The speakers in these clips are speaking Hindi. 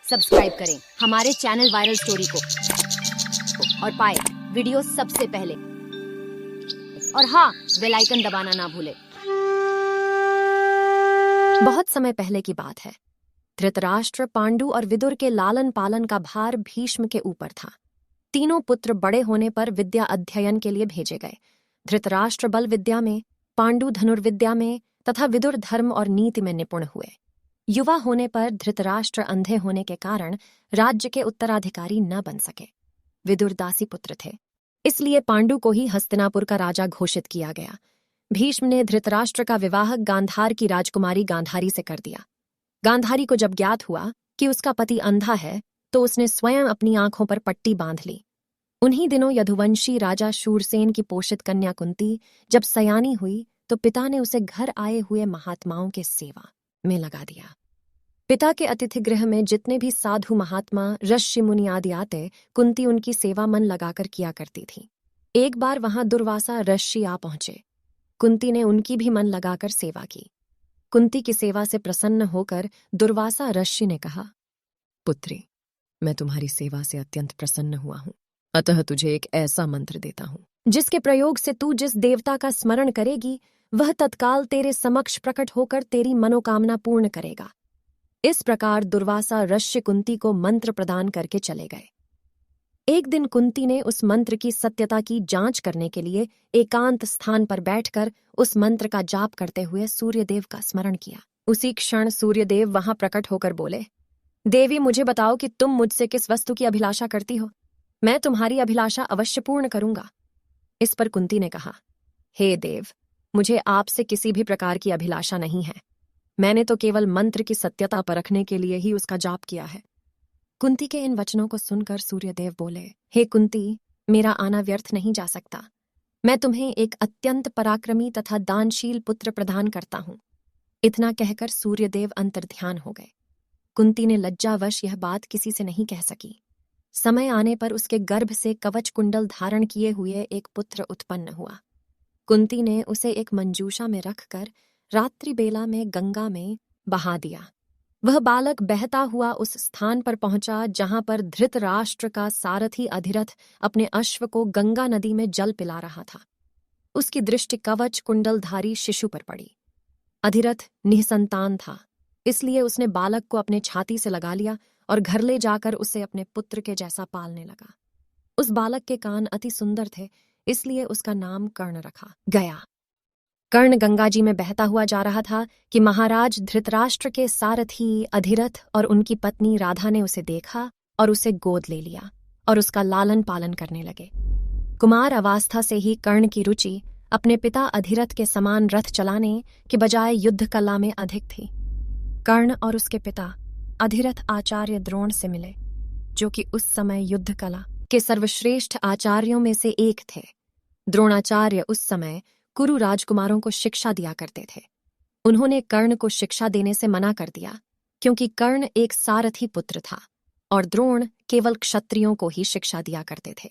सब्सक्राइब करें हमारे चैनल वायरल स्टोरी को और पाए वीडियो सबसे पहले। और हाँ, बेल आइकन दबाना ना भूले। बहुत समय पहले की बात है। धृतराष्ट्र, पांडु और विदुर के लालन पालन का भार भीष्म के ऊपर था। तीनों पुत्र बड़े होने पर विद्या अध्ययन के लिए भेजे गए। धृतराष्ट्र बल विद्या में, पांडु धनुर्विद्या में तथा विदुर धर्म और नीति में निपुण हुए। युवा होने पर धृतराष्ट्र अंधे होने के कारण राज्य के उत्तराधिकारी न बन सके। विदुर दासी पुत्र थे, इसलिए पांडु को ही हस्तिनापुर का राजा घोषित किया गया। भीष्म ने धृतराष्ट्र का विवाह गांधार की राजकुमारी गांधारी से कर दिया। गांधारी को जब ज्ञात हुआ कि उसका पति अंधा है, तो उसने स्वयं अपनी आंखों पर पट्टी बांध ली। उन्हीं दिनों यदुवंशी राजा शूरसेन की पोषित कन्या कुंती जब सयानी हुई, तो पिता ने उसे घर आए हुए महात्माओं के सेवा में लगा दिया। पिता के अतिथि गृह में जितने भी साधु महात्मा, ऋषि मुनि आदि आते, कुंती उनकी सेवा मन लगाकर किया करती थी। एक बार वहां दुर्वासा ऋषि आ पहुंचे। कुंती ने उनकी भी मन लगाकर सेवा की। कुंती की सेवा से प्रसन्न होकर दुर्वासा ऋषि ने कहा, पुत्री, मैं तुम्हारी सेवा से अत्यंत प्रसन्न हुआ हूं, अतः तुझे एक ऐसा मंत्र देता हूं जिसके प्रयोग से तू जिस देवता का स्मरण करेगी, वह तत्काल तेरे समक्ष प्रकट होकर तेरी मनोकामना पूर्ण करेगा। इस प्रकार दुर्वासा ऋषि कुंती को मंत्र प्रदान करके चले गए। एक दिन कुंती ने उस मंत्र की सत्यता की जांच करने के लिए एकांत स्थान पर बैठकर उस मंत्र का जाप करते हुए सूर्यदेव का स्मरण किया। उसी क्षण सूर्यदेव वहां प्रकट होकर बोले, देवी, मुझे बताओ कि तुम मुझसे किस वस्तु की अभिलाषा करती हो। मैं तुम्हारी अभिलाषा अवश्य पूर्ण करूंगा। इस पर कुंती ने कहा, हे देव, मुझे आपसे किसी भी प्रकार की अभिलाषा नहीं है। मैंने तो केवल मंत्र की सत्यता परखने के लिए ही उसका जाप किया है। कुंती के इन वचनों को सुनकर सूर्यदेव बोले, हे कुंती, मेरा आना व्यर्थ नहीं जा सकता। मैं तुम्हें एक अत्यंत पराक्रमी तथा दानशील पुत्र प्रदान करता हूं। इतना कहकर सूर्यदेव अंतर्ध्यान हो गए। कुंती ने लज्जावश यह बात किसी से नहीं कह सकी। समय आने पर उसके गर्भ से कवच कुंडल धारण किए हुए एक पुत्र उत्पन्न हुआ। कुंती ने उसे एक मंजूषा में रखकर रात्रि बेला में गंगा में बहा दिया। वह बालक बहता हुआ उस स्थान पर पहुंचा जहां पर धृतराष्ट्र का सारथी अधिरथ अपने अश्व को गंगा नदी में जल पिला रहा था। उसकी दृष्टि कवच कुंडलधारी शिशु पर पड़ी। अधिरथ निःसंतान था, इसलिए उसने बालक को अपने छाती से लगा लिया और घर ले जाकर उसे अपने पुत्र के जैसा पालने लगा। उस बालक के कान अति सुंदर थे, इसलिए उसका नाम कर्ण रखा गया। कर्ण गंगा जी में बहता हुआ जा रहा था कि महाराज धृतराष्ट्र के सारथी अधिरथ और उनकी पत्नी राधा ने उसे देखा और उसे गोद ले लिया और उसका लालन पालन करने लगे। कुमार अवस्था से ही कर्ण की रुचि अपने पिता अधिरथ के समान रथ चलाने के बजाय युद्ध कला में अधिक थी। कर्ण और उसके पिता अधिरथ आचार्य द्रोण से मिले, जो कि उस समय युद्ध कला के सर्वश्रेष्ठ आचार्यों में से एक थे। द्रोणाचार्य उस समय कुरु राजकुमारों को शिक्षा दिया करते थे। उन्होंने कर्ण को शिक्षा देने से मना कर दिया, क्योंकि कर्ण एक सारथी पुत्र था और द्रोण केवल क्षत्रियों को ही शिक्षा दिया करते थे।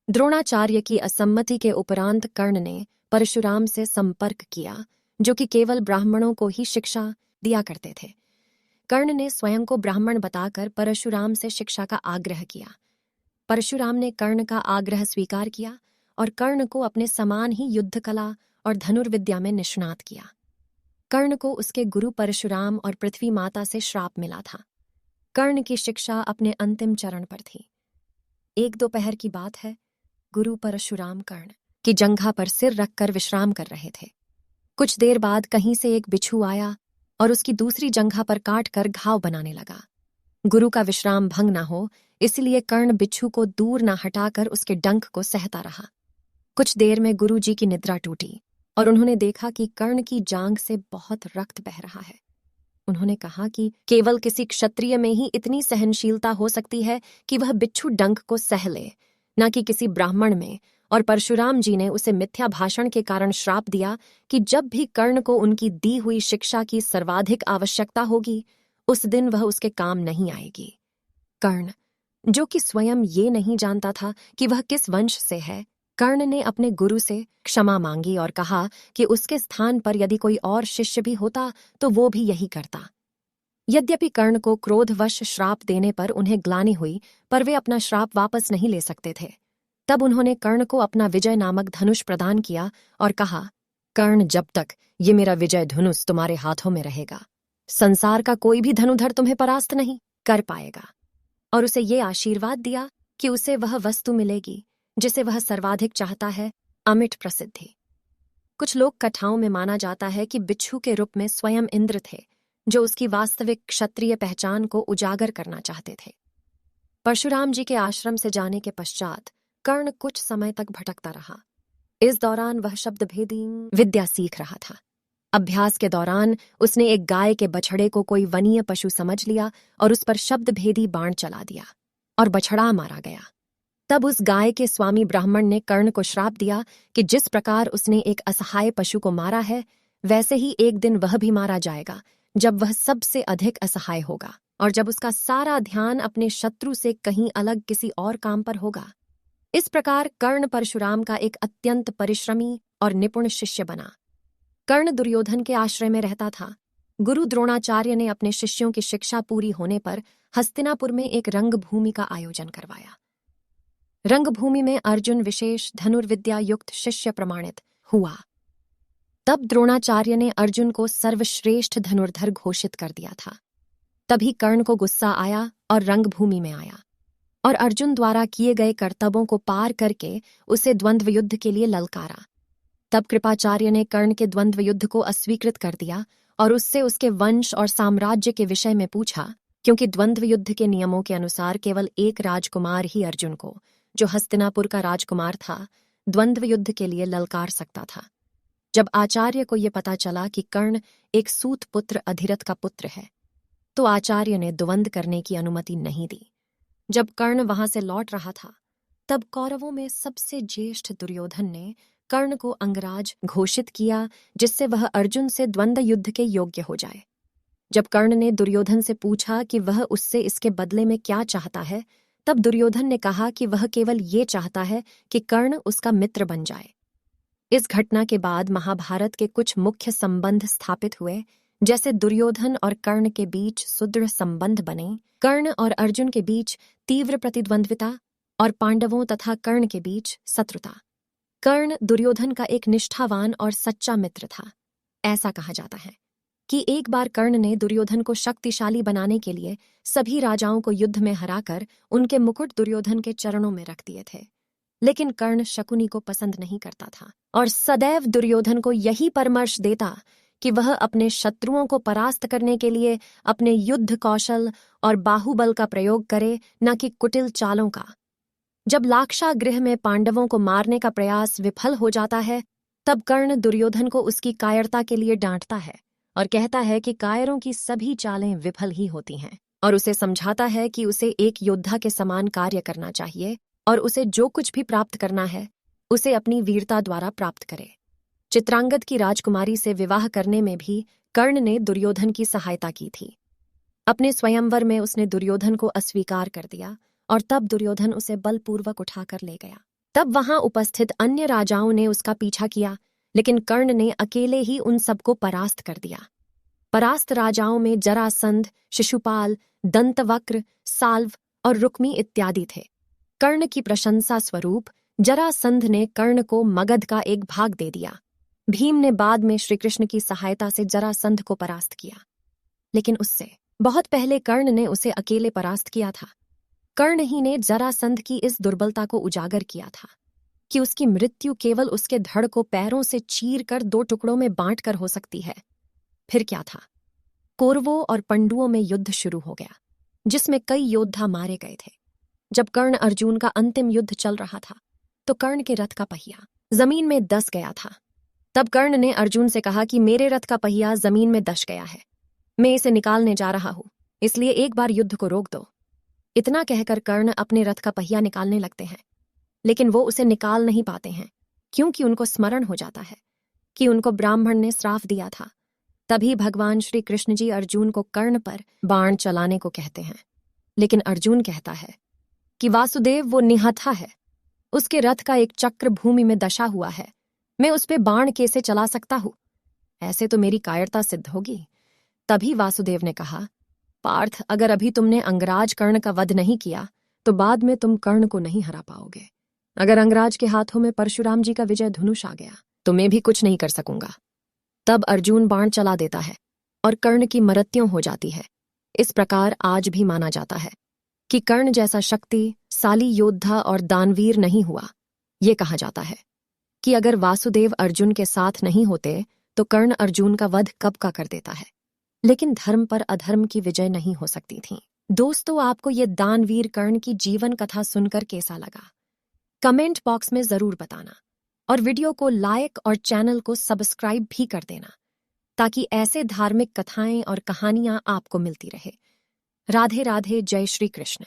द्रोणाचार्य की असम्मति के उपरांत कर्ण ने परशुराम से संपर्क किया, जो कि केवल ब्राह्मणों को ही शिक्षा दिया करते थे। कर्ण ने स्वयं को ब्राह्मण बताकर परशुराम से शिक्षा का आग्रह किया। परशुराम ने कर्ण का आग्रह स्वीकार किया और कर्ण को अपने समान ही युद्ध कला और धनुर्विद्या में निष्णात किया। कर्ण को उसके गुरु परशुराम और पृथ्वी माता से श्राप मिला था। कर्ण की शिक्षा अपने अंतिम चरण पर थी। एक दोपहर की बात है, गुरु परशुराम कर्ण की जंघा पर सिर रखकर विश्राम कर रहे थे। कुछ देर बाद कहीं से एक बिच्छू आया और उसकी दूसरी जंघा पर काट कर घाव बनाने लगा। गुरु का विश्राम भंग न हो, इसलिए कर्ण बिच्छू को दूर न हटाकर उसके डंक को सहता रहा। कुछ देर में गुरु जी की निद्रा टूटी और उन्होंने देखा कि कर्ण की जांघ से बहुत रक्त बह रहा है। उन्होंने कहा कि केवल किसी क्षत्रिय में ही इतनी सहनशीलता हो सकती है कि वह बिच्छू डंक को सह ले, न कि किसी ब्राह्मण में। और परशुराम जी ने उसे मिथ्या भाषण के कारण श्राप दिया कि जब भी कर्ण को उनकी दी हुई शिक्षा की सर्वाधिक आवश्यकता होगी, उस दिन वह उसके काम नहीं आएगी। कर्ण, जो कि स्वयं ये नहीं जानता था कि वह किस वंश से है, कर्ण ने अपने गुरु से क्षमा मांगी और कहा कि उसके स्थान पर यदि कोई और शिष्य भी होता तो वो भी यही करता। यद्यपि कर्ण को क्रोधवश श्राप देने पर उन्हें ग्लानि हुई, पर वे अपना श्राप वापस नहीं ले सकते थे। तब उन्होंने कर्ण को अपना विजय नामक धनुष प्रदान किया और कहा, कर्ण, जब तक ये मेरा विजय धनुष तुम्हारे हाथों में रहेगा, संसार का कोई भी धनुधर तुम्हें परास्त नहीं कर पाएगा। और उसे ये आशीर्वाद दिया कि उसे वह वस्तु मिलेगी जिसे वह सर्वाधिक चाहता है, अमिट प्रसिद्धि। कुछ लोक कथाओं में माना जाता है कि बिच्छू के रूप में स्वयं इंद्र थे, जो उसकी वास्तविक क्षत्रिय पहचान को उजागर करना चाहते थे। परशुराम जी के आश्रम से जाने के पश्चात कर्ण कुछ समय तक भटकता रहा। इस दौरान वह शब्दभेदी विद्या सीख रहा था। अभ्यास के दौरान उसने एक गाय के बछड़े को कोई वनीय पशु समझ लिया और उस पर शब्दभेदी बाण चला दिया और बछड़ा मारा गया। तब उस गाय के स्वामी ब्राह्मण ने कर्ण को श्राप दिया कि जिस प्रकार उसने एक असहाय पशु को मारा है, वैसे ही एक दिन वह भी मारा जाएगा, जब वह सबसे अधिक असहाय होगा और जब उसका सारा ध्यान अपने शत्रु से कहीं अलग किसी और काम पर होगा। इस प्रकार कर्ण परशुराम का एक अत्यंत परिश्रमी और निपुण शिष्य बना। कर्ण दुर्योधन के आश्रय में रहता था। गुरु द्रोणाचार्य ने अपने शिष्यों की शिक्षा पूरी होने पर हस्तिनापुर में एक रंगभूमि का आयोजन करवाया। रंगभूमि में अर्जुन विशेष धनुर्विद्या युक्त शिष्य प्रमाणित हुआ। तब द्रोणाचार्य ने अर्जुन को सर्वश्रेष्ठ धनुर्धर घोषित कर दिया था। तभी कर्ण को गुस्सा आया और रंगभूमि में आया और अर्जुन द्वारा किए गए कर्तव्यों को पार करके उसे द्वंद्व युद्ध के लिए ललकारा। तब कृपाचार्य ने कर्ण के द्वंद्व युद्ध को अस्वीकृत कर दिया और उससे उसके वंश और साम्राज्य के विषय में पूछा, क्योंकि द्वंद्व युद्ध के नियमों के अनुसार केवल एक राजकुमार ही अर्जुन को, जो हस्तिनापुर का राजकुमार था, द्वंद्व युद्ध के लिए ललकार सकता था। जब आचार्य को यह पता चला कि कर्ण एक सूत पुत्र अधिरथ का पुत्र है, तो आचार्य ने द्वंद्व करने की अनुमति नहीं दी। जब कर्ण वहां से लौट रहा था, तब कौरवों में सबसे ज्येष्ठ दुर्योधन ने कर्ण को अंगराज घोषित किया, जिससे वह अर्जुन से द्वंद्व युद्ध के योग्य हो जाए। जब कर्ण ने दुर्योधन से पूछा कि वह उससे इसके बदले में क्या चाहता है, तब दुर्योधन ने कहा कि वह केवल ये चाहता है कि कर्ण उसका मित्र बन जाए। इस घटना के बाद महाभारत के कुछ मुख्य संबंध स्थापित हुए, जैसे दुर्योधन और कर्ण के बीच सुदृढ़ संबंध बने, कर्ण और अर्जुन के बीच तीव्र प्रतिद्वंद्विता और पांडवों तथा कर्ण के बीच शत्रुता। कर्ण दुर्योधन का एक निष्ठावान और सच्चा मित्र था। ऐसा कहा जाता है कि एक बार कर्ण ने दुर्योधन को शक्तिशाली बनाने के लिए सभी राजाओं को युद्ध में हराकर उनके मुकुट दुर्योधन के चरणों में रख दिए थे। लेकिन कर्ण शकुनी को पसंद नहीं करता था और सदैव दुर्योधन को यही परामर्श देता कि वह अपने शत्रुओं को परास्त करने के लिए अपने युद्ध कौशल और बाहुबल का प्रयोग करे, न कि कुटिल चालों का। जब लाक्षागृह में पांडवों को मारने का प्रयास विफल हो जाता है, तब कर्ण दुर्योधन को उसकी कायरता के लिए डांटता है और कहता है कि कायरों की सभी चालें विफल ही होती हैं, और उसे समझाता है कि उसे एक योद्धा के समान कार्य करना चाहिए और उसे जो कुछ भी प्राप्त करना है, उसे अपनी वीरता द्वारा प्राप्त करे। चित्रांगद की राजकुमारी से विवाह करने में भी कर्ण ने दुर्योधन की सहायता की थी। अपने स्वयंवर में उसने दुर्योधन को अस्वीकार कर दिया और तब दुर्योधन उसे बलपूर्वक उठाकर ले गया। तब वहां उपस्थित अन्य राजाओं ने उसका पीछा किया, लेकिन कर्ण ने अकेले ही उन सबको परास्त कर दिया। परास्त राजाओं में जरासंध, शिशुपाल, दंतवक्र, साल्व और रुक्मी इत्यादि थे। कर्ण की प्रशंसा स्वरूप जरासंध ने कर्ण को मगध का एक भाग दे दिया। भीम ने बाद में श्रीकृष्ण की सहायता से जरासंध को परास्त किया, लेकिन उससे बहुत पहले कर्ण ने उसे अकेले परास्त किया था। कर्ण ही ने जरासंध की इस दुर्बलता को उजागर किया था कि उसकी मृत्यु केवल उसके धड़ को पैरों से चीर कर 2 टुकड़ों में बांट कर हो सकती है। फिर क्या था? कौरवों और पंडुओं में युद्ध शुरू हो गया, जिसमें कई योद्धा मारे गए थे। जब कर्ण अर्जुन का अंतिम युद्ध चल रहा था, तो कर्ण के रथ का पहिया जमीन में दस गया था। तब कर्ण ने अर्जुन से कहा कि मेरे रथ का पहिया जमीन में दस गया है, मैं इसे निकालने जा रहा हूं, इसलिए एक बार युद्ध को रोक दो। इतना कहकर कर्ण अपने रथ का पहिया निकालने लगते हैं, लेकिन वो उसे निकाल नहीं पाते हैं, क्योंकि उनको स्मरण हो जाता है कि उनको ब्राह्मण ने श्राप दिया था। तभी भगवान श्री कृष्ण जी अर्जुन को कर्ण पर बाण चलाने को कहते हैं, लेकिन अर्जुन कहता है कि वासुदेव वो निहत्था है, उसके रथ का एक चक्र भूमि में दशा हुआ है, मैं उस पे बाण कैसे चला सकता हूं? ऐसे तो मेरी कायरता सिद्ध होगी। तभी वासुदेव ने कहा पार्थ, अगर अभी तुमने अंगराज कर्ण का वध नहीं किया तो बाद में तुम कर्ण को नहीं हरा पाओगे। अगर अंगराज के हाथों में परशुराम जी का विजय धनुष आ गया तो मैं भी कुछ नहीं कर सकूंगा। तब अर्जुन बाण चला देता है और कर्ण की मृत्यु हो जाती है। इस प्रकार आज भी माना जाता है कि कर्ण जैसा शक्तिशाली योद्धा और दानवीर नहीं हुआ। ये कहा जाता है कि अगर वासुदेव अर्जुन के साथ नहीं होते तो कर्ण अर्जुन का वध कब का कर देता है। लेकिन धर्म पर अधर्म की विजय नहीं हो सकती थी। दोस्तों, आपको ये दानवीर कर्ण की जीवन कथा सुनकर कैसा लगा? कमेंट बॉक्स में जरूर बताना और वीडियो को लाइक और चैनल को सब्सक्राइब भी कर देना ताकि ऐसे धार्मिक कथाएं और कहानियां आपको मिलती रहे। राधे राधे, जय श्री कृष्ण।